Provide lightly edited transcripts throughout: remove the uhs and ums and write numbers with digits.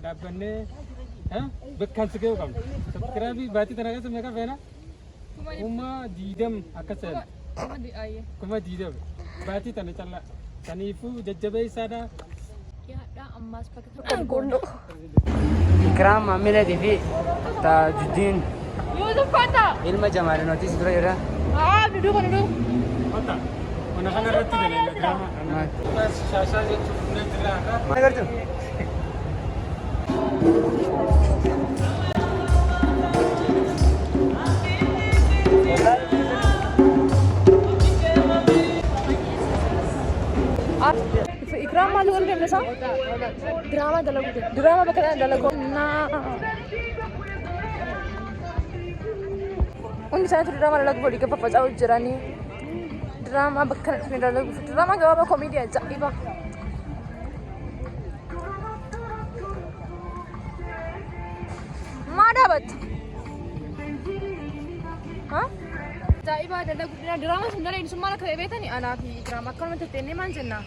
Dhaabbanne bakkaan si ga'u qabna. Sabskiraabii baatii tana keessa meeqa feena? Kuma diidam akka ta'e. Kuma diidam. Baatii tana callaa. Kaniifuu jajjabeessaadha. Ikram Amilatii fi Tajuddin ilma Jamaalin Otis dura jira. Fata. Mana kana irratti dalagaa giraama. Shaashaa jechuun buna jira. Maal agartu? Ikram malu kan dia biasa? Drama bakalan dalagu. Undi sana tu drama dalagu boleh ke papa jauh jerani. Drama bakalan dalagu. Drama gak apa komedi aja, iba. Mana bat? Hah? Iba dalagu drama sebenarnya ini semua nak kebetulan ni anak di drama kalau macam tene macam na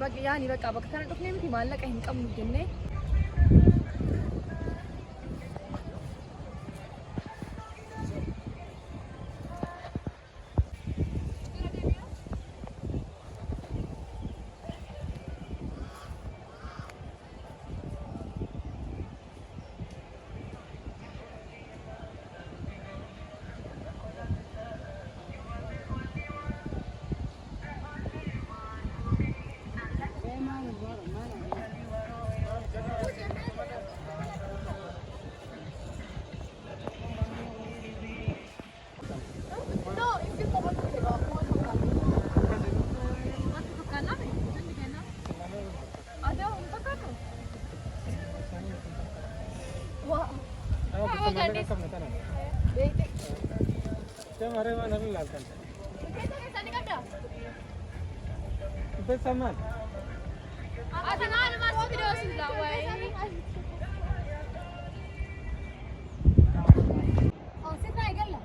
bagi ya ni bagi apa kan tu ni mesti malah kahin kamu tene. Hamaरे वहाँ नहीं लालकन पे सामान Ada nak masuk video sudah, wei. Oh, siapa yang lah?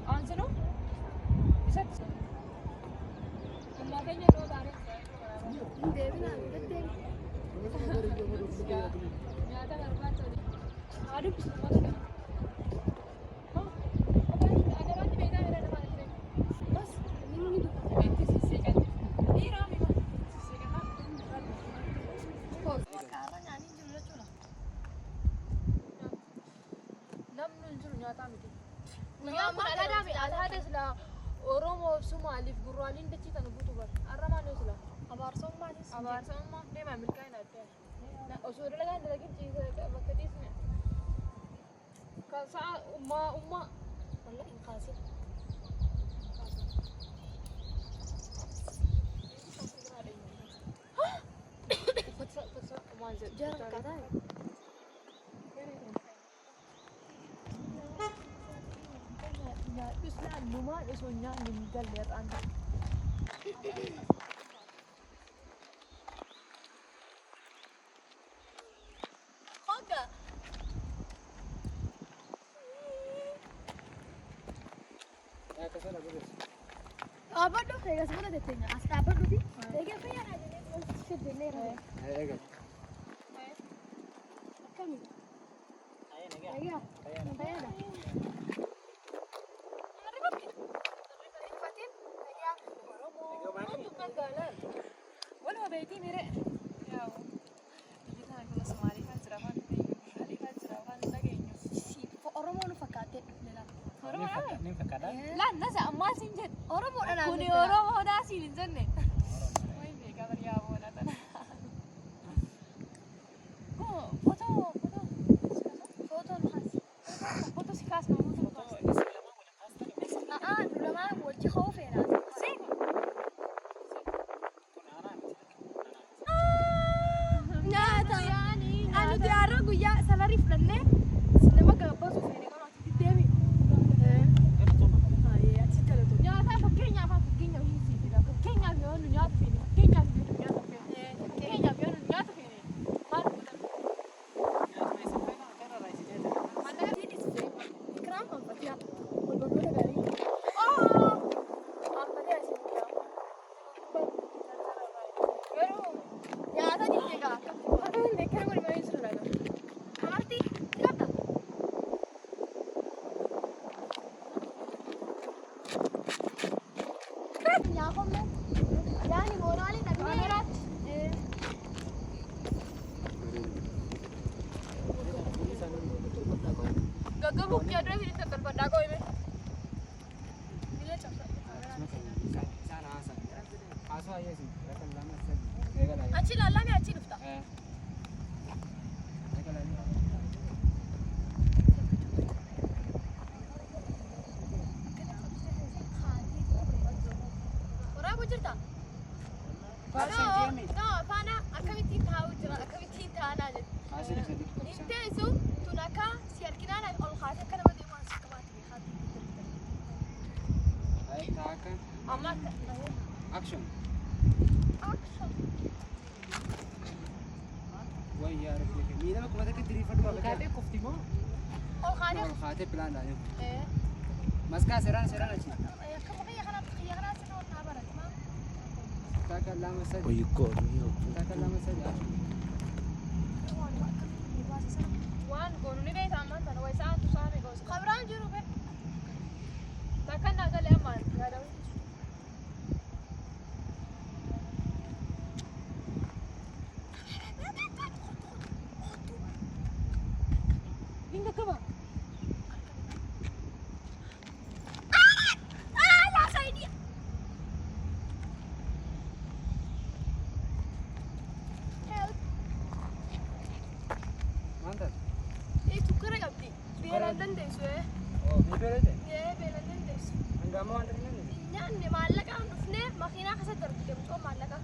Answer no? Bisa. Makanya lo dari. Deebiinee, birattin. Nyata harga cari. Aduh, mana? Oromo semua alif guralin deci tanah butuh ber. Arah mana sila? Abar semua dia mamil kain ada. Nah, usur lagi ciza bakadis ni. Kasa umma, mana inkasih? Pasal manjat. Jangan kata. Isna luma isunya meninggal lihat anda. Koga. Apa tu? Saya semua dah tanya. Asal apa tu sih? Saya apa yang ada ni? Saya beli ni. आएगा Kami. Ayah. Ayah. بيتي ميري ياو بيجي هاي كل سماري كان سرافان هذه كان سرافان لقيني فأرمو نفكاتي لا نفكاتا لا الناس أما سنجد أرمو أنا كوني أرمو هذا سين جنة وين بيجا بريابو أنا تنا فوتو سكاس نموت لما وجه خوفنا salary flanne sinema gabba su fene kana tidemi ya titala to ya ta fakenya hisi da fakenya yo nu ya fene fakenya yo nu ya fene fakenya yo nu ya fene mar kuda ya mai se fena kana raisi je mana didi se ikram am fatia wal banu da gari oh am fatia se ya يا خم يعني مورالي تبيني Gagabuk ya dulu ini tekan pada kau ini. Bila cepat. Acil Allah ni acil ufta. Orang bujerta. No, fana akamitin tahu jera akamitin tahu aja. Inte itu tunaka siarkinan al khate kana badi wan sakamat bi khate. Ay taaka. Amma Action. action. وين يعرف لك مين ما كنت تدري فتوى Kade kofti mo. Al khate. خاطر بلان ده Eh. مسكا سيران شيء Ya kamu kayak kana seno tabarat ma. تاكل لا مسج ويقول تاكل لا مسج Wan gonu ni dai taman tan wai sa tu sare go. Khabran juru be. Takan nagal aman. Ya dawi. Dinga kaba. La sai dia. Help. مانتر Itu kira gabdi. Belandan desu eh. او بيبرده Ye belandan desu. هنگامو اندرنه Nyanne malaka nufne makina kasa dargam to malaka.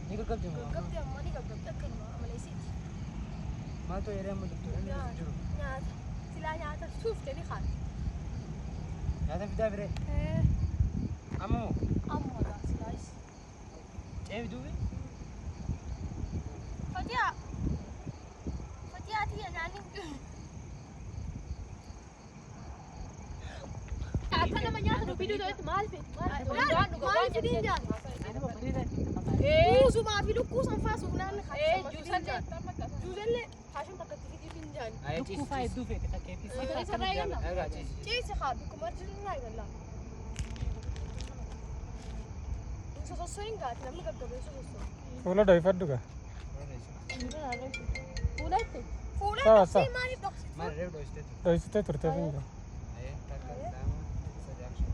نيكو كبدي Gabdi amma ni gabdi takkan ma amalaisit. ما تو يريم دكتور Nyaata. Sila nyaata sufte ni khan. هذا في دابري Eh. امو Amma da silais. ايه دوبي Fatia. Fatia dia nani. Apa namanya tu video tu mal fit. Mal fit din jan. Eh, suma video ku sam fa suna ni khat. Eh, jusan le hashim takat video din jan. اي تشي Duku fai dufe kita kepi. Ini serai kan? ايوه تشي Cik sehat, kumar jenis lain kan lah. Ini sesuai enggak? Tidak mungkin gak sesuai. Full doi fadduga. Full itu. Full Sawa, itu sawa. sih mari dok. ما ريب دوستي Doi site turte finga. اي تاكل لا مسج اكشن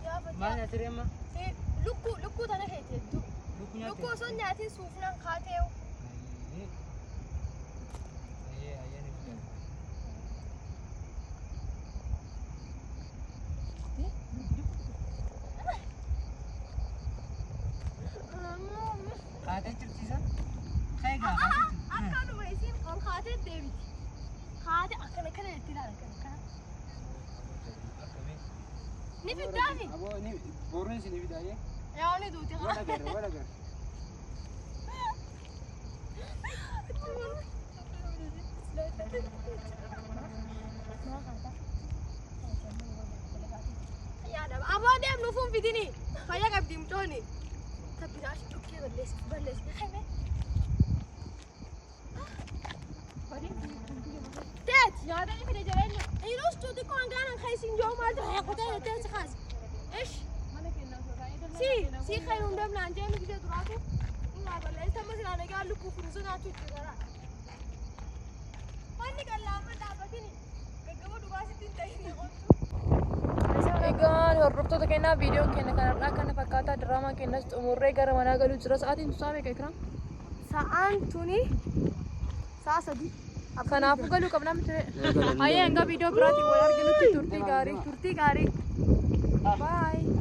Ya ما betul. نتري ما Eh, luku tanah itu. Luku so nyati sufnan khateu. اي اي نفهم خاطر ترتيزا خايقة Akan waisin on khatet David. Khatet akan tidak kan. Ni bidani. ابو ني بورنس ني بدايه Ya ni duti ولا غير ولا غير Ya dah. Apa dia nufum vidini? Kaya kab dimtoni. Tapi dah asyik tukir berles. Khayme. Tet, ya dah ni pada jalan. Ini rostu tu kau anggaran khaysin jauh mal tu. Hai kau dah tet khas. Ish. Si khair undam nanti ni kita turaku. Ini apa lagi? Sama sih anak kita luku furusan acu juga. Pani kalau lama dapat ini. Gagawat dua sitin tahi ni aku. Egaan hordoftoota keenyaa viidiyoon keenya kanarraa kana fakkaata diraamaa keenyas xumurree gara manaa galuu jira. Sa'aatiin tu saame eekran? Sa'aan tuni sa'a 3. Kanaafuu galuu qabna miti. Hayyee hanga viidiyoo biraatiin wal arginutti turtii gaarii. Bye.